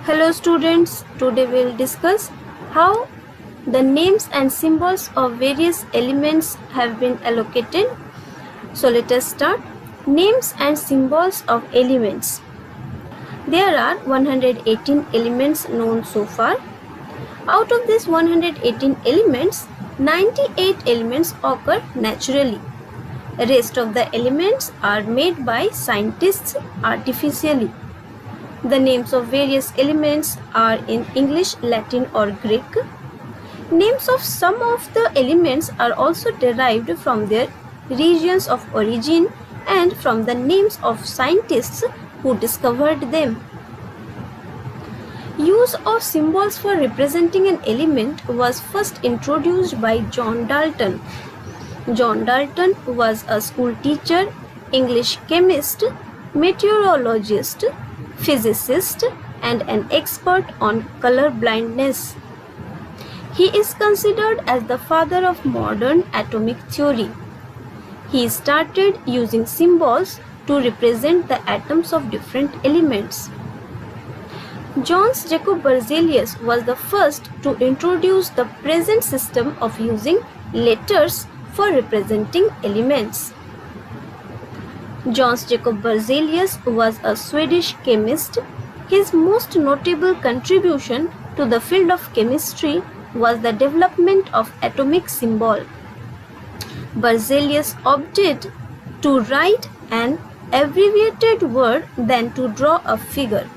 Hello students, today we will discuss how the names and symbols of various elements have been allocated. So let us start. Names and symbols of elements. There are 118 elements known so far. Out of these 118 elements, 98 elements occur naturally. The rest of the elements are made by scientists artificially. The names of various elements are in English, Latin or Greek. Names of some of the elements are also derived from their regions of origin and from the names of scientists who discovered them. Use of symbols for representing an element was first introduced by John Dalton. John Dalton was a school teacher, English chemist, meteorologist, physicist, and an expert on color blindness. He is considered as the father of modern atomic theory. He started using symbols to represent the atoms of different elements. Jöns Jacob Berzelius was the first to introduce the present system of using letters for representing elements. Jöns Jacob Berzelius was a Swedish chemist. His most notable contribution to the field of chemistry was the development of atomic symbol. Berzelius opted to write an abbreviated word than to draw a figure.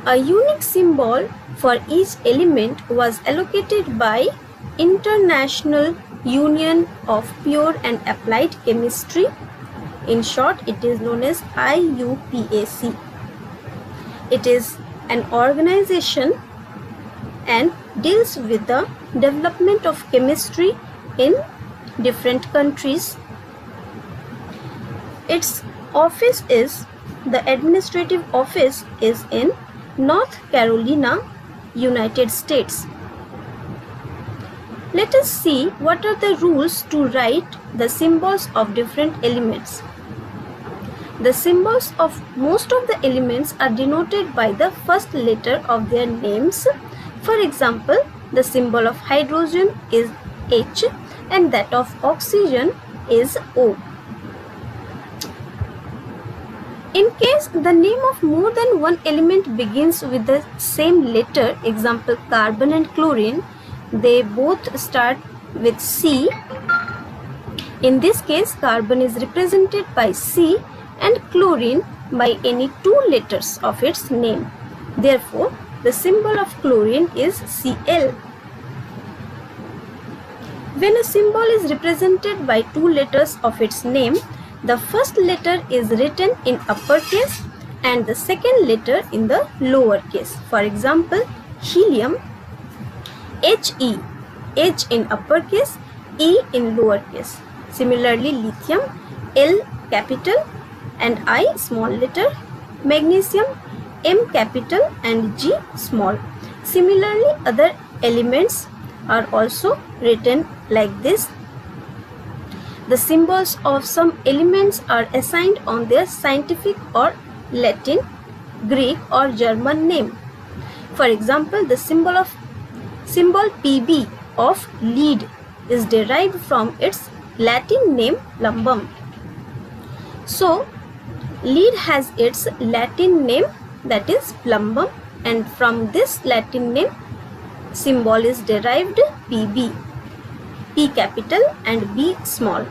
A unique symbol for each element was allocated by International Union of Pure and Applied Chemistry. In short, it is known as IUPAC. It is an organization and deals with the development of chemistry in different countries. Its office is, the administrative office is in North Carolina, United States. Let us see what are the rules to write the symbols of different elements. The symbols of most of the elements are denoted by the first letter of their names. For example, the symbol of hydrogen is H and that of oxygen is O. In case the name of more than one element begins with the same letter, example carbon and chlorine, they both start with C. In this case, carbon is represented by C and chlorine by any two letters of its name. Therefore, the symbol of chlorine is Cl. When a symbol is represented by two letters of its name, the first letter is written in uppercase and the second letter in the lowercase. For example, helium, He, H in uppercase, E in lowercase. Similarly, lithium, L capital and I small letter, magnesium, M capital and G small. Similarly, other elements are also written like this. The symbols of some elements are assigned on their scientific or Latin, Greek or German name. For example, the symbol Pb of lead is derived from its Latin name plumbum. So, lead has its Latin name, that is plumbum, and from this Latin name symbol is derived Pb, P capital and B small.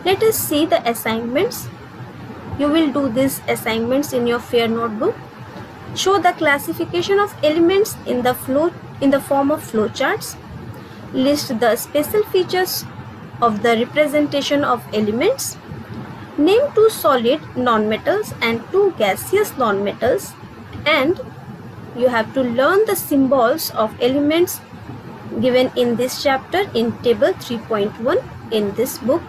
Let us see the assignments. You will do these assignments in your fair notebook. Show the classification of elements in the form of flowcharts. List the special features of the representation of elements. Name two solid nonmetals and two gaseous nonmetals, and you have to learn the symbols of elements given in this chapter in table 3.1 in this book.